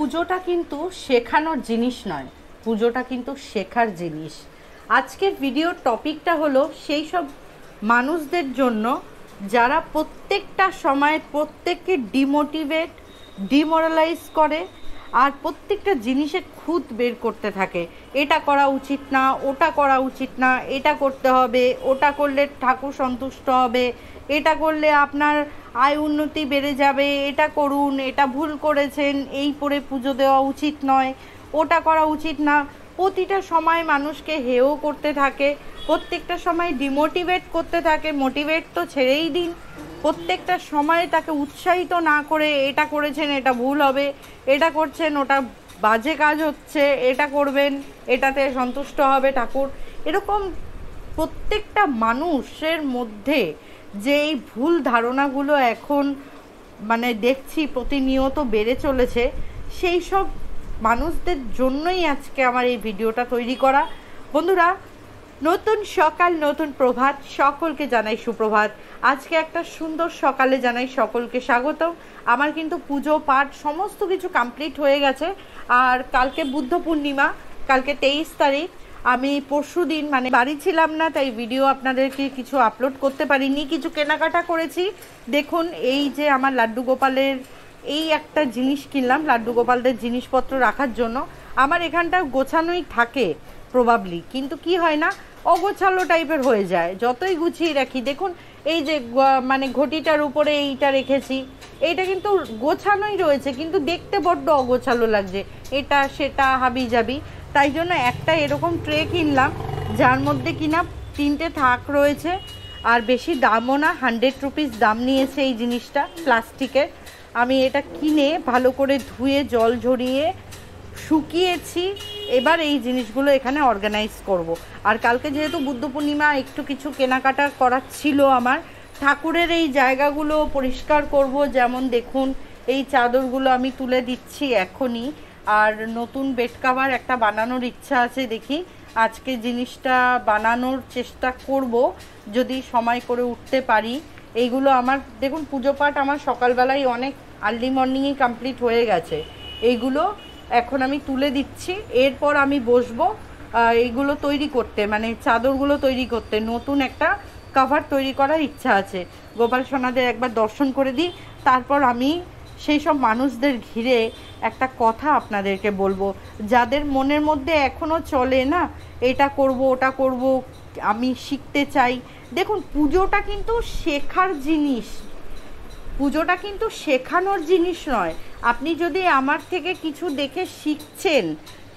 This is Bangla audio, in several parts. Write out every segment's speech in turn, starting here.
পুজোটা কিন্তু শেখানোর জিনিস নয়, পুজোটা কিন্তু শেখার জিনিস। আজকের ভিডিওর টপিকটা হলো সেই সব মানুষদের জন্য যারা প্রত্যেকটা সময় প্রত্যেককে ডিমোরালাইজ করে আর প্রত্যেকটা জিনিসে খুঁত বের করতে থাকে। এটা করা উচিত না, ওটা করা উচিত না, এটা করতে হবে, ওটা করলে ঠাকুর সন্তুষ্ট হবে, এটা করলে আপনার আয় উন্নতি বেড়ে যাবে, এটা করুন, এটা ভুল করেছেন, এই পরে পুজো দেওয়া উচিত নয়, ওটা করা উচিত না। প্রতিটা সময় মানুষকে হেয় করতে থাকে, প্রত্যেকটা সময় ডিমোটিভেট করতে থাকে। মোটিভেট তো ছেড়েই দিন, প্রত্যেকটা সময় তাকে উৎসাহিত না করে এটা করেছেন এটা ভুল হবে, এটা করছেন ওটা বাজে কাজ হচ্ছে, এটা করবেন এটাতে সন্তুষ্ট হবে ঠাকুর। এরকম প্রত্যেকটা মানুষের মধ্যে যে এই ভুল ধারণাগুলো এখন দেখছি প্রতিনিয়ত বেড়ে চলেছে, সেই সব মানুষদের জন্যই আজকে আমার এই ভিডিওটা তৈরি করা। বন্ধুরা, নতুন সকাল, নতুন প্রভাত, সকলকে জানাই সুপ্রভাত। আজকে একটা সুন্দর সকালে জানাই সকলকে স্বাগত। আমার কিন্তু পুজো পাঠ সমস্ত কিছু কমপ্লিট হয়ে গেছে। আর কালকে বুদ্ধ পূর্ণিমা, কালকে 23 তারিখ। আমি পরশু দিন বাড়ি ছিলাম না, তাই ভিডিও আপনাদেরকে কিছু আপলোড করতে পারিনি। কিছু কেনাকাটা করেছি। দেখুন, এই যে আমার লাড্ডু গোপালের এই একটা জিনিস কিনলাম, লাড্ডু গোপালদের জিনিসপত্র রাখার জন্য। আমার এখানটা গোছানোই থাকে প্রবাবলি, কিন্তু কি হয় না, অগোছালো টাইপের হয়ে যায় যতই গুছিয়ে রাখি। দেখুন, এই যে ঘটিটার উপরে এইটা রেখেছি, এইটা কিন্তু গোছানোই রয়েছে, কিন্তু দেখতে বড্ড অগোছালো লাগছে, এটা সেটা হাবি যাবি। তাই জন্য একটা এরকম ট্রে কিনলাম, যার মধ্যে কিনা 3টে থাক রয়েছে, আর বেশি দামও না, 100 রুপিস দাম নিয়েছে এই জিনিসটা, প্লাস্টিকের। আমি এটা কিনে ভালো করে ধুয়ে জল ঝরিয়ে শুকিয়েছি। এবার এই জিনিসগুলো এখানে অর্গানাইজ করব। আর কালকে যেহেতু বুদ্ধ পূর্ণিমা, একটু কিছু কেনাকাটা করার ছিল আমার। ঠাকুরের এই জায়গাগুলো পরিষ্কার করব। যেমন দেখুন, এই চাদরগুলো আমি তুলে দিচ্ছি এখনই। আর নতুন বেড কভার একটা বানানোর ইচ্ছা আছে, দেখি আজকে জিনিসটা বানানোর চেষ্টা করব যদি সময় করে উঠতে পারি। এইগুলো আমার দেখুন, পুজো পাঠ আমার সকালবেলায় অনেক আর্লি মর্নিংয়েই কমপ্লিট হয়ে গেছে। এইগুলো এখন আমি তুলে দিচ্ছি। এরপর আমি বসবো এইগুলো তৈরি করতে, চাদরগুলো তৈরি করতে। নতুন একটা কভার তৈরি করার ইচ্ছা আছে। গোপাল সোনাদের একবার দর্শন করে দিই, তারপর আমি সেই সব মানুষদের ঘিরে একটা কথা আপনাদেরকে বলবো, যাদের মনের মধ্যে এখনও চলে না, এটা করব ওটা করব, আমি শিখতে চাই। দেখুন, পুজোটা কিন্তু শেখার জিনিস, পুজোটা কিন্তু শেখানোর জিনিস নয়। আপনি যদি আমার থেকে কিছু দেখে শিখছেন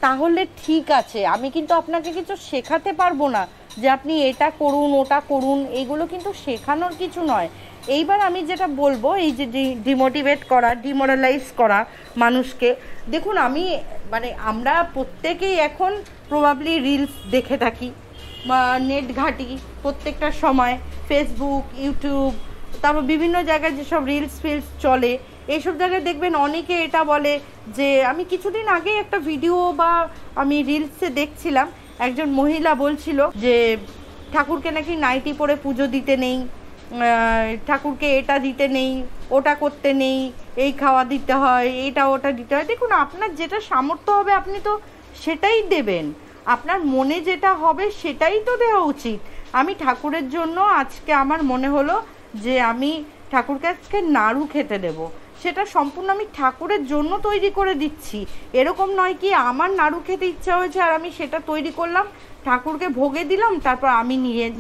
তাহলে ঠিক আছে, আমি কিন্তু আপনাকে কিছু শেখাতে পারবো না যে আপনি এটা করুন ওটা করুন, এগুলো কিন্তু শেখানোর কিছু নয়। এইবার আমি যেটা বলবো, এই যে ডিমোটিভেট করা, ডিমোরালাইজ করা মানুষকে, দেখুন আমি আমরা প্রত্যেকেই এখন প্রবাবলি রিলস দেখে থাকি বা নেট ঘাঁটি প্রত্যেকটা সময়, ফেসবুক, ইউটিউব, তারপর বিভিন্ন জায়গায় যেসব রিলস চলে, এইসব জায়গায় দেখবেন অনেকে এটা বলে যে, আমি কিছুদিন আগে একটা ভিডিও বা আমি রিলসে দেখছিলাম, একজন মহিলা বলছিল যে ঠাকুরকে নাকি নাইটি পরে পুজো দিতে নেই, ঠাকুরকে এটা দিতে নেই, ওটা করতে নেই, এই খাওয়া দিতে হয়, এইটা ওটা দিতে হয়। দেখুন, আপনার যেটা সামর্থ্য হবে আপনি তো সেটাই দেবেন, আপনার মনে যেটা হবে সেটাই তো দেওয়া উচিত। আমি ঠাকুরের জন্য আজকে আমার মনে হলো যে আমি ঠাকুরকে আজকে নাড়ু খেতে দেব, সেটা সম্পূর্ণ আমি ঠাকুরের জন্য তৈরি করে দিচ্ছি। এরকম নয় কি আমার নাড়ু খেতে ইচ্ছা হয়েছে আর আমি সেটা তৈরি করলাম, ঠাকুরকে ভোগে দিলাম, তারপর আমি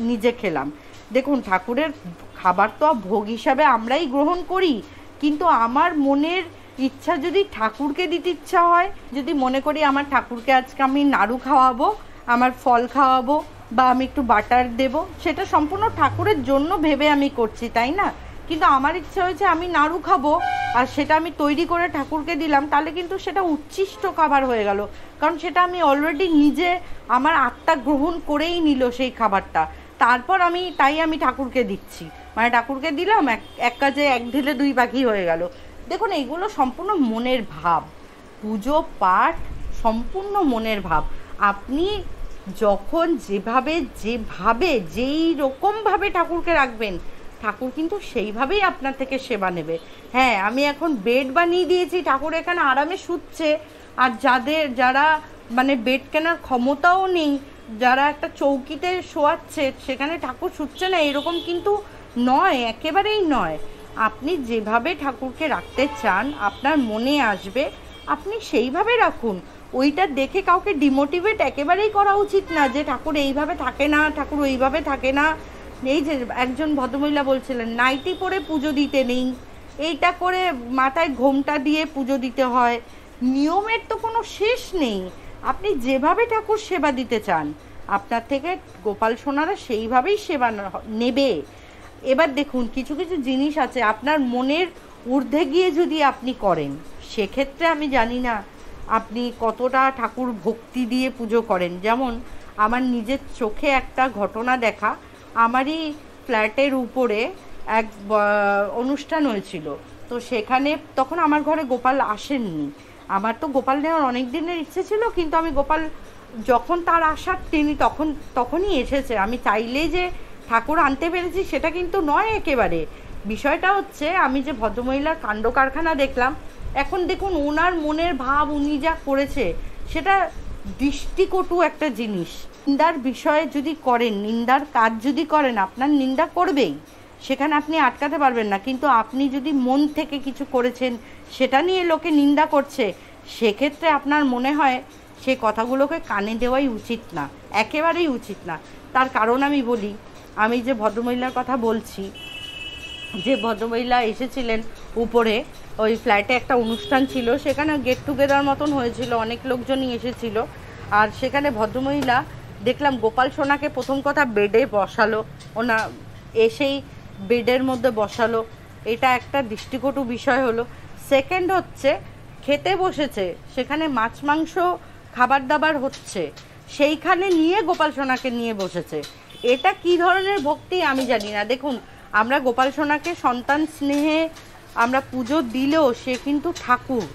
নিজে খেলাম। দেখুন, ঠাকুরের খাবার তো ভোগ হিসাবে আমরাই গ্রহণ করি, কিন্তু আমার মনের ইচ্ছা যদি ঠাকুরকে দিতে ইচ্ছা হয়, যদি মনে করি আমার ঠাকুরকে আজকে আমি নাড়ু খাওয়াবো, আমার ফল খাওয়াবো, বা আমি একটু বাটার দেব, সেটা সম্পূর্ণ ঠাকুরের জন্য ভেবে আমি করছি, তাই না? কিন্তু আমার ইচ্ছা হয়েছে আমি নাড়ু খাবো আর সেটা আমি তৈরি করে ঠাকুরকে দিলাম, তাহলে কিন্তু সেটা উচ্ছিষ্ট খাবার হয়ে গেল, কারণ সেটা আমি অলরেডি নিজে আমার আত্মা গ্রহণ করেই নিল সেই খাবারটা। তারপর আমি ঠাকুরকে দিচ্ছি, ঠাকুরকে দিলাম, এক কাজে এক ঢিলে দুই পাখি হয়ে গেল। দেখুন, এইগুলো সম্পূর্ণ মনের ভাব, পুজো পাঠ সম্পূর্ণ মনের ভাব। আপনি যখন যেই রকমভাবে ঠাকুরকে রাখবেন, ঠাকুর কিন্তু সেইভাবেই আপনার থেকে সেবা নেবে। হ্যাঁ, আমি এখন বেড বানিয়ে দিয়েছি, ঠাকুর এখানে আরামে শুচ্ছে, আর যারা মানে বেড কেনার ক্ষমতাও নেই, যারা একটা চৌকিতে শোয়াচ্ছে, সেখানে ঠাকুর শুচ্ছে না, এরকম কিন্তু নয়, একেবারেই নয়। আপনি যেভাবে ঠাকুরকে রাখতে চান, আপনার মনে আসবে, আপনি সেইভাবে রাখুন। ওইটা দেখে কাউকে ডিমোটিভেট একেবারেই করা উচিত না, যে ঠাকুর এইভাবে থাকে না, ঠাকুর ওইভাবে থাকে না। এই যে একজন ভদ্রমহিলা বলছিলেন নাইটি পরে পুজো দিতে নেই, এইটা করে মাথায় ঘোমটা দিয়ে পুজো দিতে হয়, নিয়মের তো কোনো শেষ নেই। আপনি যেভাবে ঠাকুর সেবা দিতে চান, আপনার থেকে গোপাল সোনারা সেইভাবেই সেবা নেবে। এবার দেখুন, কিছু কিছু জিনিস আছে আপনার মনের ঊর্ধ্বে গিয়ে যদি আপনি করেন, সেক্ষেত্রে আমি জানি না আপনি কতটা ঠাকুর ভক্তি দিয়ে পুজো করেন। যেমন আমার নিজের চোখে একটা ঘটনা দেখা, আমারই ফ্ল্যাটের উপরে এক অনুষ্ঠান হয়েছিল, তো সেখানে তখন আমার ঘরে গোপাল আসেননি। আমার তো গোপাল নেওয়ার অনেক দিনের ইচ্ছে ছিল, কিন্তু আমি গোপাল যখন তার আসার তিনি তখনই এসেছে। আমি চাইলেই যে ঠাকুর আনতে পেরেছি সেটা কিন্তু নয় একেবারে। বিষয়টা হচ্ছে, আমি যে ভদ্রমহিলার কাণ্ড কারখানা দেখলাম, এখন দেখুন ওনার মনের ভাব, উনি যা করেছে সেটা দৃষ্টিকটু একটা জিনিস। নিন্দার বিষয়ে যদি করেন, নিন্দার কাজ যদি করেন, আপনার নিন্দা করবেই, সেখানে আপনি আটকাতে পারবেন না। কিন্তু আপনি যদি মন থেকে কিছু করেছেন, সেটা নিয়ে লোকে নিন্দা করছে, সেক্ষেত্রে আপনার মনে হয় সেই কথাগুলোকে কানে দেওয়াই উচিত না, একেবারেই উচিত না। তার কারণ আমি বলি, আমি যে ভদ্রমহিলার কথা বলছি, যে ভদ্রমহিলা এসেছিলেন উপরে, ওই ফ্ল্যাটে একটা অনুষ্ঠান ছিল, সেখানে গেট টুগেদার মতন হয়েছিল, অনেক লোকজনই এসেছিল। আর সেখানে ভদ্রমহিলা দেখলাম গোপাল সোনাকে প্রথম কথা বেডে বসালো, ওনা এসেই বেডের মধ্যে বসালো, এটা একটা দৃষ্টিকটু বিষয় হলো। সেকেন্ড হচ্ছে, খেতে বসেছে, সেখানে মাছ মাংস খাবার দাবার হচ্ছে, সেইখানে নিয়ে গোপাল সোনাকে নিয়ে বসেছে। এটা কি ধরনের ভক্তি আমি জানি না। দেখুন, আমরা গোপাল সোনাকে সন্তান স্নেহে আমরা পুজো দিলেও সে কিন্তু ঠাকুর,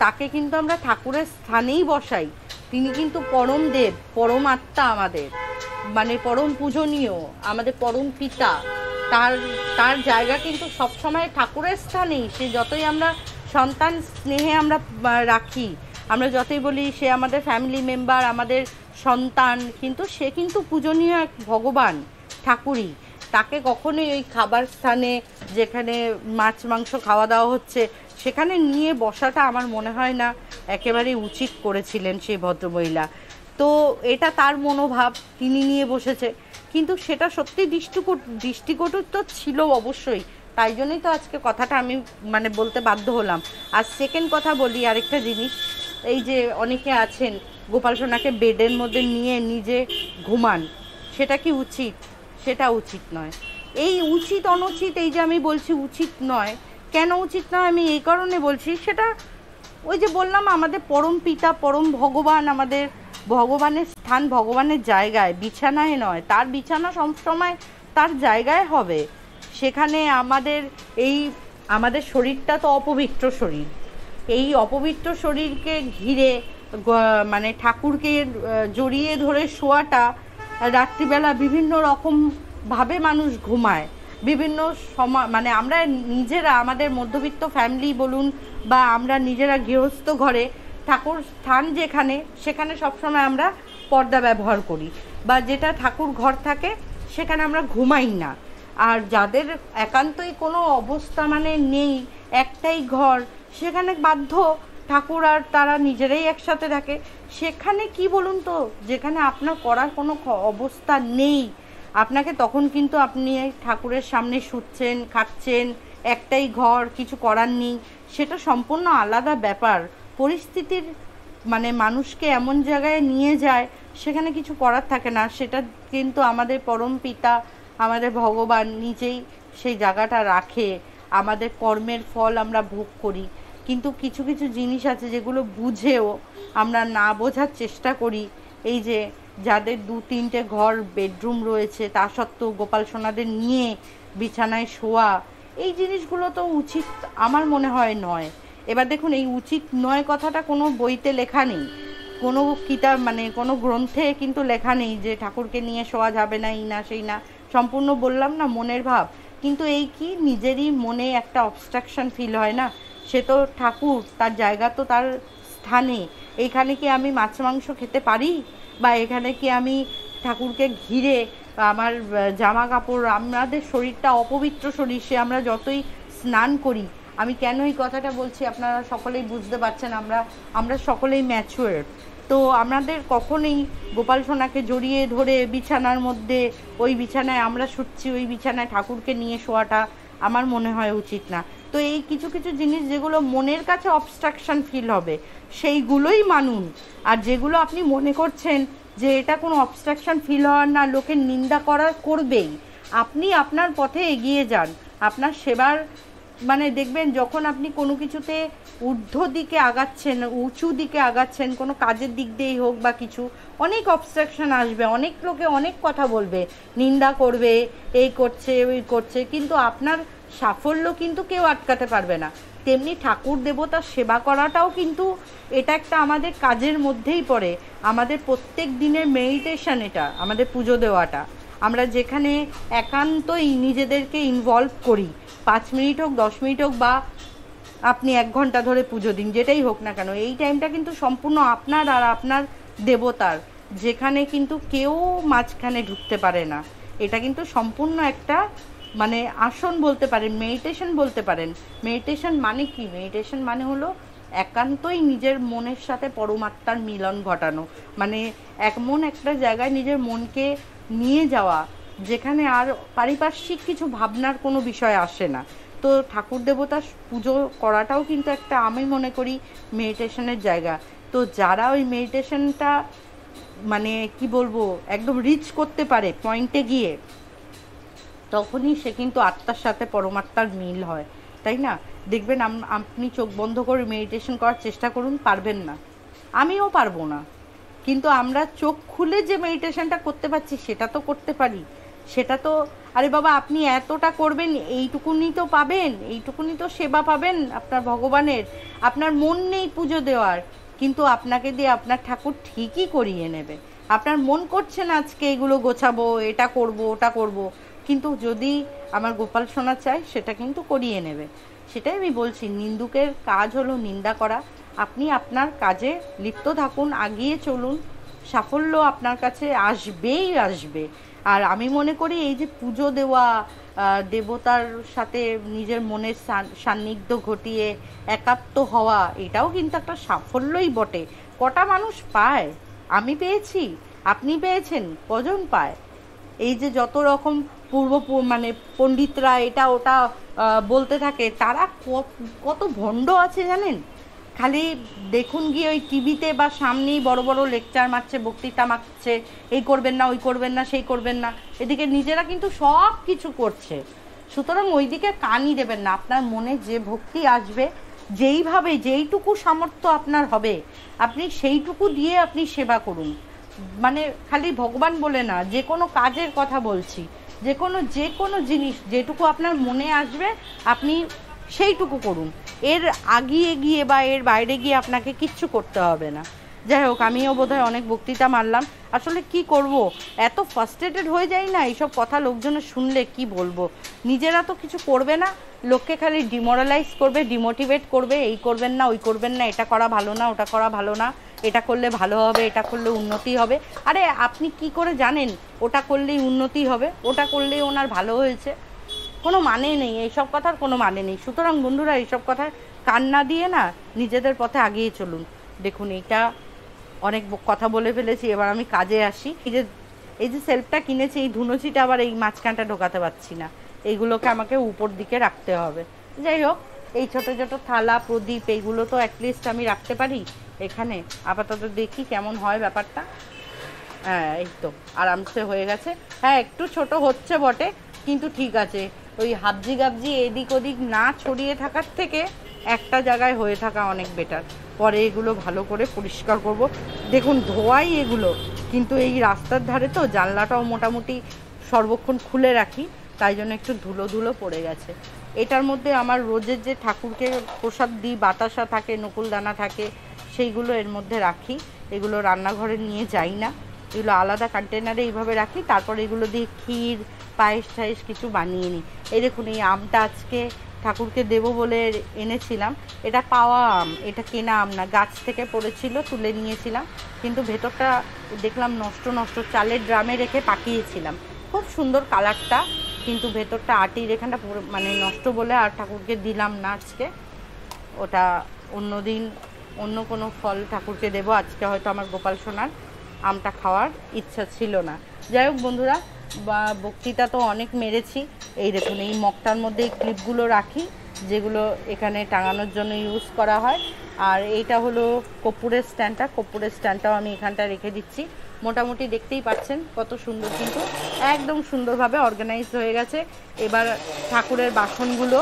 তাকে কিন্তু আমরা ঠাকুরের স্থানেই বসাই। তিনি কিন্তু পরম দেব, পরম আত্মা, আমাদের মানে পরম পূজনীয়, আমাদের পরম পিতা। তার জায়গা কিন্তু সবসময় ঠাকুরের স্থানেই। সে যতই আমরা সন্তান স্নেহে আমরা রাখি, আমরা যতই বলি সে আমাদের ফ্যামিলি মেম্বার, আমাদের সন্তান, কিন্তু সে কিন্তু পূজনীয় এক ভগবান, ঠাকুরই। তাকে কখনোই ওই খাবার স্থানে, যেখানে মাছ মাংস খাওয়া দাওয়া হচ্ছে, সেখানে নিয়ে বসাটা আমার মনে হয় না একেবারেই উচিত করেছিলেন সেই ভদ্রমহিলা। তো এটা তার মনোভাব, তিনি নিয়ে বসেছে, কিন্তু সেটা সত্যি দৃষ্টিকটু তো ছিল অবশ্যই। তাই জন্যই তো আজকে কথাটা আমি মানে বলতে বাধ্য হলাম। আর সেকেন্ড কথা বলি, আরেকটা জিনিস, এই যে অনেকে আছেন গোপাল সোনাকে বেডের মধ্যে নিয়ে নিজে ঘুমান, সেটা কি উচিত? সেটা উচিত নয়। এই উচিত অনুচিত, এই যে আমি বলছি উচিত নয়, কেন উচিত নয় আমি এই কারণে বলছি, সেটা ওই যে বললাম, আমাদের পরম পিতা, পরম ভগবান, আমাদের ভগবানের স্থান ভগবানের জায়গায়, বিছানায় নয়। তার বিছানা সবসময় তার জায়গায় হবে। সেখানে আমাদের শরীরটা তো অপবিত্র শরীর, এই অপবিত্র শরীরকে ঘিরে মানে ঠাকুরকে জড়িয়ে ধরে শোয়াটা, রাত্রিবেলা বিভিন্ন রকমভাবে মানুষ ঘুমায়, বিভিন্ন সময়, মানে আমরা নিজেরা, আমাদের মধ্যবিত্ত ফ্যামিলি বলুন বা আমরা নিজেরা গৃহস্থ ঘরে, ঠাকুর স্থান যেখানে, সেখানে সবসময় আমরা পর্দা ব্যবহার করি, বা যেটা ঠাকুর ঘর থাকে সেখানে আমরা ঘুমাই না। আর যাদের একান্তই কোনো অবস্থা মানে নেই, একটাই ঘর, সেখানে বাধ্য ঠাকুর আর তারা নিজেরাই একসাথে থাকে, সেখানে কি বলুন তো, যেখানে আপনার করার কোনো অবস্থা নেই, আপনাকে তখন কিন্তু আপনি ঠাকুরের সামনে শুচ্ছেন, খাচ্ছেন, একটাই ঘর, কিছু করার নেই, সেটা সম্পূর্ণ আলাদা ব্যাপার। পরিস্থিতির মানে মানুষকে এমন জায়গায় নিয়ে যায়, সেখানে কিছু করার থাকে না। সেটা কিন্তু আমাদের পরম পিতা, আমাদের ভগবান নিজেই সেই জায়গাটা রাখে, আমাদের কর্মের ফল আমরা ভোগ করি। কিন্তু কিছু কিছু জিনিস আছে যেগুলো বুঝেও আমরা না বোঝার চেষ্টা করি। এই যে যাদের 2-3টে ঘর, বেডরুম রয়েছে, তা সত্ত্বেও গোপাল সোনাদের নিয়ে বিছানায় শোয়া, এই জিনিসগুলো তো উচিত আমার মনে হয় নয়। এবার দেখুন, এই উচিত নয় কথাটা কোনো বইতে লেখা নেই, কোনো কিতাব মানে কোনো গ্রন্থে কিন্তু লেখা নেই যে ঠাকুরকে নিয়ে শোয়া যাবে না, এই না সেই না। সম্পূর্ণ বললাম না মনের ভাব, কিন্তু এই কি নিজেরই মনে একটা অবস্ট্রাকশন ফিল হয় না, সে তো ঠাকুর, তার জায়গা তো তার স্থানে, এইখানে কি আমি মাছ মাংস খেতে পারি, বা এখানে কি আমি ঠাকুরকে ঘিরে আমার জামা কাপড়, আমাদের শরীরটা অপবিত্র শরীর, সে আমরা যতই স্নান করি, আমি কেন এই কথাটা বলছি আপনারা সকলেই বুঝতে পারছেন, আমরা সকলেই ম্যাচুয়ার, তো আমাদের কখনোই গোপাল সোনাকে জড়িয়ে ধরে বিছানার মধ্যে, ওই বিছানায় আমরা শুচ্ছি, ওই বিছানায় ঠাকুরকে নিয়ে শোয়াটা আমার মনে হয় উচিত না। তো এই কিছু কিছু জিনিস যেগুলো মনের কাছে অবস্ট্রাকশন ফিল হবে সেইগুলোই মানুন, আর যেগুলো আপনি মনে করছেন যে এটা কোনো অবস্ট্রাকশন ফিল হওয়ার না, লোকের নিন্দা করার করবেই, আপনি আপনার পথে এগিয়ে যান, আপনার সেবার মানে দেখবেন যখন আপনি কোনো কিছুতে ঊর্ধ্ব দিকে আগাচ্ছেন, উঁচু দিকে আগাচ্ছেন, কোনো কাজের দিক দিয়েই হোক বা কিছু, অনেক অবস্ট্রাকশন আসবে, অনেক লোকে অনেক কথা বলবে, নিন্দা করবে, এই করছে ওই করছে, কিন্তু আপনার সাফল্য কিন্তু কেউ আটকাতে পারবে না। তেমনি ঠাকুর দেবতার সেবা করাটাও কিন্তু এটা একটা আমাদের কাজের মধ্যেই পড়ে, আমাদের প্রত্যেক দিনের মেডিটেশন, এটা আমাদের পুজো দেওয়াটা, আমরা যেখানে একান্তই নিজেদেরকে ইনভলভ করি, 5 মিনিট হোক 10 মিনিট হোক, বা আপনি 1 ঘন্টা ধরে পুজো দিন, যেটাই হোক না কেন, এই টাইমটা কিন্তু সম্পূর্ণ আপনার আর আপনার দেবতার, যেখানে কিন্তু কেউ মাঝখানে ঢুকতে পারে না, এটা কিন্তু সম্পূর্ণ একটা মানে আসন বলতে পারেন, মেডিটেশন বলতে পারেন। মেডিটেশন মানে কি? মেডিটেশন মানে হলো একান্তই নিজের মনের সাথে পরমাত্মার মিলন ঘটানো, মানে এমন একটা জায়গায় নিজের মনকে নিয়ে যাওয়া যেখানে আর পারিপার্শ্বিক কিছু ভাবনার কোনো বিষয় আসে না। তো ঠাকুর দেবতার পুজো করাটাও কিন্তু একটা, আমি মনে করি, মেডিটেশনের জায়গা। তো যারা ওই মেডিটেশনটা মানে কি বলবো একদম রিচ করতে পারে পয়েন্টে গিয়ে, তখনই সে কিন্তু আত্মার সাথে পরমাত্মার মিল হয়, তাই না? দেখবেন আপনি চোখ বন্ধ করে মেডিটেশন করার চেষ্টা করুন, পারবেন না, আমিও পারবো না, কিন্তু আমরা চোখ খুলে যে মেডিটেশনটা করতে পারছি সেটা তো করতে পারি, সেটা তো, আরে বাবা আপনি এতটা করবেন, এইটুকুনি তো পাবেন, এইটুকুনি তো সেবা পাবেন আপনার ভগবানের, আপনার মন নেই পুজো দেওয়ার, কিন্তু আপনাকে দিয়ে আপনার ঠাকুর ঠিকই করিয়ে নেবে। আপনার মন করছে না আজকে এগুলো গোছাবো, এটা করব, ওটা করব, কিন্তু যদি আমার গোপাল সোনা চায় সেটা কিন্তু করিয়ে নেবে। সেটাই আমি বলছি, নিন্দুকের কাজ হলো নিন্দা করা, আপনি আপনার কাজে লিপ্ত থাকুন, আগিয়ে চলুন, সাফল্য আপনার কাছে আসবেই আসবে। আর আমি মনে করি এই যে পুজো দেওয়া, দেবতার সাথে নিজের মনের সান্নিধ্য ঘটিয়ে একাত্ম হওয়া, এটাও কিন্তু একটা সাফল্যই বটে। কটা মানুষ পায়? আমি পেয়েছি, আপনি পেয়েছেন, কজন পায়? এই যে যত রকম মানে পণ্ডিতরা এটা ওটা বলতে থাকে, তারা কত ভণ্ড আছে জানেন? খালি দেখুন গিয়ে ওই টিভিতে বা সামনেই বড় বড় লেকচার মারছে, বক্তৃতা মারছে, এই করবেন না, ওই করবেন না, সেই করবেন না, এদিকে নিজেরা কিন্তু সব কিছু করছে। সুতরাং ওই দিকে কানই দেবেন না, আপনার মনে যে ভক্তি আসবে, যেইভাবে যেইটুকু সামর্থ্য আপনার হবে, আপনি সেইটুকু দিয়ে আপনি সেবা করুন। মানে খালি ভগবান বলে না, যে কোনো কাজের কথা বলছি, যে কোনো জিনিস যেটুকু আপনার মনে আসবে আপনি সেইটুকু করুন, এর আগিয়ে গিয়ে বা এর বাইরে গিয়ে আপনাকে কিচ্ছু করতে হবে না। যাই হোক, আমিও বোধহয় অনেক বক্তৃতা মারলাম, আসলে কি করব, এত ফার্স্ট্রেটেড হয়ে যাই না এইসব কথা লোকজনের শুনলে, কি বলবো, নিজেরা তো কিছু করবে না, লোককে খালি ডিমোরালাইজ করবে, ডিমোটিভেট করবে, এই করবেন না, ওই করবেন না, এটা করা ভালো না, ওটা করা ভালো না, এটা করলে ভালো হবে, এটা করলে উন্নতি হবে। আরে আপনি কি করে জানেন ওটা করলেই উন্নতি হবে, ওটা করলেই ওনার ভালো হয়েছে? কোনো মানে নেই, এইসব কথার কোনো মানে নেই। সুতরাং বন্ধুরা, এইসব কথার কান না দিয়ে না নিজেদের পথে আগিয়ে চলুন। দেখুন, এইটা অনেক কথা বলে ফেলেছি, এবার আমি কাজে আসি। এই যে সেলফটা কিনেছি, এই ধুনুচিটা আবার এই মাঝখানটা ঢোকাতে পারছি না, এইগুলোকে আমাকে উপর দিকে রাখতে হবে। যাই হোক, এই ছোটো ছোটো থালা প্রদীপ এইগুলো তো অ্যাটলিস্ট আমি রাখতে পারি এখানে। আপাতত দেখি কেমন হয় ব্যাপারটা। হ্যাঁ, এই তো আরামসে হয়ে গেছে। হ্যাঁ, একটু ছোট হচ্ছে বটে, কিন্তু ঠিক আছে, ওই হাবজি গাবজি এদিক ওদিক না ছড়িয়ে থাকার থেকে একটা জায়গায় হয়ে থাকা অনেক বেটার। পরে এগুলো ভালো করে পরিষ্কার করব। দেখুন, ধোয়াই এগুলো, কিন্তু এই রাস্তার ধারে তো জানলাটাও মোটামুটি সর্বক্ষণ খুলে রাখি, তাই জন্য একটু ধুলো ধুলো পড়ে গেছে। এটার মধ্যে আমার রোজের যে ঠাকুরকে প্রসাদ দিই, বাতাসা থাকে, নকুলদানা থাকে, সেইগুলো এর মধ্যে রাখি। এগুলো রান্নাঘরে নিয়ে যাই না, এগুলো আলাদা কন্টেনারে এইভাবে রাখি। তারপর এগুলো দিয়ে ক্ষীর, পায়েস টায়েস কিছু বানিয়ে নিই। এই দেখুন, এই আমটা আজকে ঠাকুরকে দেবো বলে এনেছিলাম। এটা পাওয়া আম, এটা কেনা আম না, গাছ থেকে পড়েছিল, তুলে নিয়েছিলাম। কিন্তু ভেতরটা দেখলাম নষ্ট নষ্ট, চালের ড্রামে রেখে পাকিয়েছিলাম, খুব সুন্দর কালারটা, কিন্তু ভেতরটা আটির এখানটা পুরো মানে নষ্ট বলে আর ঠাকুরকে দিলাম না আজকে। ওটা অন্য দিন অন্য কোনো ফল ঠাকুরকে দেবো। আজকে হয়তো আমার গোপাল সোনার আমটা খাওয়ার ইচ্ছা ছিল না। যাই হোক বন্ধুরা, বা বক্তৃতা তো অনেক মেরেছি। এই দেখুন, এই মগটার মধ্যে এই ক্লিপগুলো রাখি, যেগুলো এখানে টাঙানোর জন্য ইউজ করা হয়। আর এইটা হলো কর্পূরের স্ট্যান্ডটা, কর্পূরের স্ট্যান্ডটাও আমি এখানটা রেখে দিচ্ছি। মোটামুটি দেখতেই পাচ্ছেন কত সুন্দর, কিন্তু একদম সুন্দরভাবে অর্গানাইজ হয়ে গেছে। এবার ঠাকুরের বাসনগুলো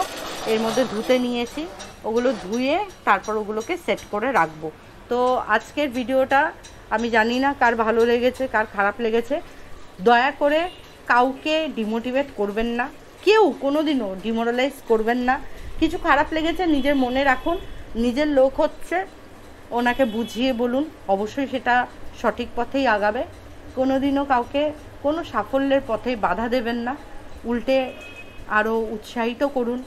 এর মধ্যে ধুতে নিয়েছি, ওগুলো ধুয়ে তারপর ওগুলোকে সেট করে রাখবো। তো আজকের ভিডিওটা আমি জানি না কার ভালো লেগেছে কার খারাপ লেগেছে। দয়া করে কাউকে ডিমোটিভেট করবেন না, কেউ কোনো দিনও ডিমোরালাইজ করবেন না। কিছু খারাপ লেগেছে নিজের মনে রাখুন, নিজের লোক হচ্ছে, ওনাকে বুঝিয়ে বলুন, অবশ্যই সেটা সঠিক পথেই আগাবে। কোনো দিনও কাউকে কোনো সাফল্যের পথে বাধা দেবেন না, উল্টে আরও উৎসাহিত করুন।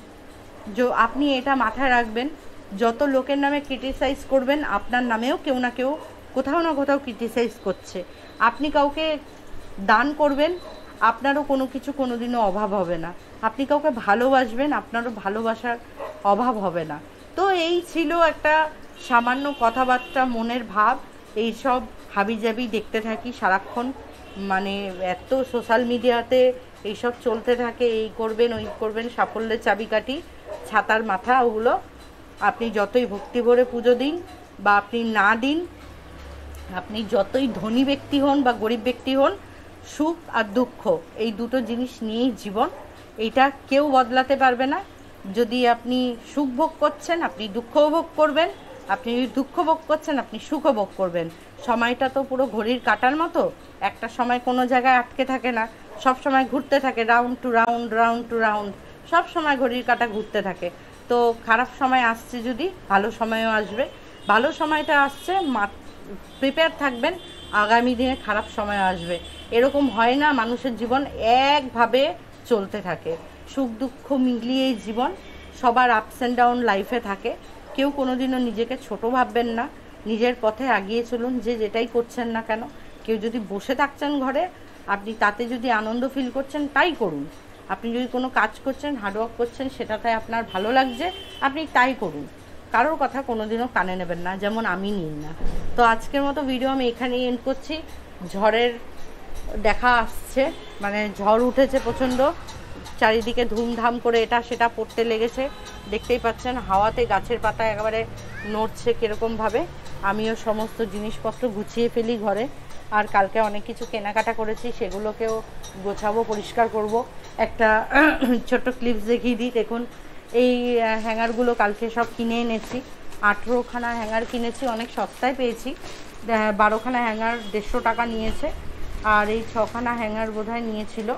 যে আপনি এটা মাথায় রাখবেন, যত লোকের নামে ক্রিটিসাইজ করবেন, আপনার নামেও কেউ না কেউ কোথাও না কোথাও ক্রিটিসাইজ করছে। আপনি কাউকে দান করবেন, আপনারও কোনো কিছু কোনো দিনও অভাব হবে না। আপনি কাউকে ভালোবাসবেন, আপনারও ভালোবাসার অভাব হবে না। তো এই ছিল একটা সামান্য কথাবার্তা, মনের ভাব। এই সব হাবিজাবি দেখতে থাকি সারাক্ষণ, মানে এত সোশ্যাল মিডিয়াতে এইসব চলতে থাকে, এই করবেন ওই করবেন, সাফল্যের চাবিকাঠি, ছাতার মাথা, ওগুলো আপনি যতই ভক্তি ভরে পুজো দিন বা আপনি না দিন, আপনি যতই ধনী ব্যক্তি হন বা গরিব ব্যক্তি হন, সুখ আর দুঃখ এই দুটো জিনিস নিয়েই জীবন, এইটা কেউ বদলাতে পারবে না। যদি আপনি সুখ ভোগ করছেন আপনি দুঃখও ভোগ করবেন, আপনি যদি দুঃখ ভোগ করছেন আপনি সুখও ভোগ করবেন। সময়টা তো পুরো ঘড়ির কাঁটার মতো, একটা সময় কোনো জায়গায় আটকে থাকে না, সব সময় ঘুরতে থাকে, round to round, round to round, সব সময় ঘড়ির কাঁটা ঘুরতে থাকে। তো খারাপ সময় আসছে, যদি ভালো সময়ও আসবে। ভালো সময়টা আসছে, প্রিপেয়ার থাকবেন, আগামী দিনে খারাপ সময় আসবে। এরকম হয় না, মানুষের জীবন একভাবে চলতে থাকে, সুখ দুঃখ মিলিয়েই জীবন, সবার আপস অ্যান্ড ডাউন লাইফে থাকে। কেউ কোনো দিনও নিজেকে ছোট ভাববেন না, নিজের পথে এগিয়ে চলুন, যে যেটাই করছেন না কেন। কেউ যদি বসে থাকছেন ঘরে, আপনি তাতে যদি আনন্দ ফিল করছেন তাই করুন। আপনি যদি কোনো কাজ করছেন, হার্ডওয়ার্ক করছেন, সেটাতে আপনার ভালো লাগছে, আপনি তাই করুন। কারোর কথা কোনো দিনও কানে নেবেন না, যেমন আমি নিই না। তো আজকের মতো ভিডিও আমি এখানেই এন্ড করছি। ঝড়ের দেখা আসছে, মানে ঝড় উঠেছে প্রচণ্ড, চারিদিকে ধুমধাম করে এটা সেটা পড়তে লেগেছে, দেখতেই পাচ্ছেন। হাওয়াতে গাছের পাতা একেবারে নড়ছে কীরকমভাবে। আমিও সমস্ত জিনিসপত্র গুছিয়ে ফেলি ঘরে, আর কালকে অনেক কিছু কেনাকাটা করেছি, সেগুলোকেও গোছাবো, পরিষ্কার করব। একটা ছোট্ট ক্লিপস দেখিয়ে দিই, দেখুন এই হ্যাঙ্গারগুলো কালকে সব কিনে এনেছি। 18খানা হ্যাঙ্গার কিনেছি, অনেক সস্তায় পেয়েছি। 12খানা হ্যাঙ্গার 150 টাকা নিয়েছে, আর এই 6খানা হ্যাঙ্গার বোধহয় নিয়েছিল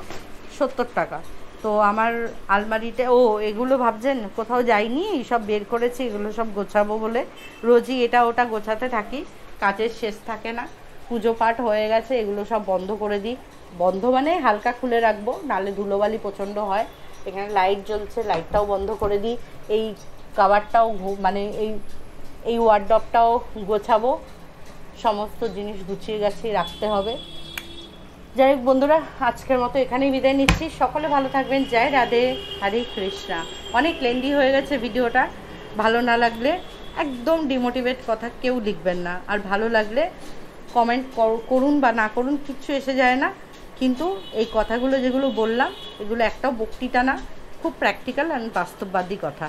70 টাকা। তো আমার আলমারিতে, এগুলো ভাবছেন কোথাও যাইনি, সব বের করেছি, এগুলো সব গোছাবো বলে। রোজই এটা ওটা গোছাতে থাকি, কাজের শেষ থাকে না। পুজো পাঠ হয়ে গেছে, এগুলো সব বন্ধ করে দিই। বন্ধ মানে হালকা খুলে রাখবো, নাহলে ধুলোবালি প্রচণ্ড হয়। এখানে লাইট জ্বলছে, লাইটটাও বন্ধ করে দিই। এই কাভারটাও মানে এই ওয়ার্ডরোবটাও গোছাবো, সমস্ত জিনিস গুছিয়ে গাছিয়ে রাখতে হবে। যাই হোক বন্ধুরা, আজকের মতো এখানেই বিদায় নিচ্ছি। সকলে ভালো থাকবেন। জয় রাধে, হরে কৃষ্ণা। অনেক লেন্দি হয়ে গেছে ভিডিওটা, ভালো না লাগলে একদম ডিমোটিভেট কথা কেউ লিখবেন না, আর ভালো লাগলে কমেন্ট করুন বা না করুন, কিচ্ছু এসে যায় না। কিন্তু এই কথাগুলো যেগুলো বললাম, এগুলো একটাও বক্তৃতা না, খুব প্র্যাকটিক্যাল অ্যান্ড বাস্তববাদী কথা।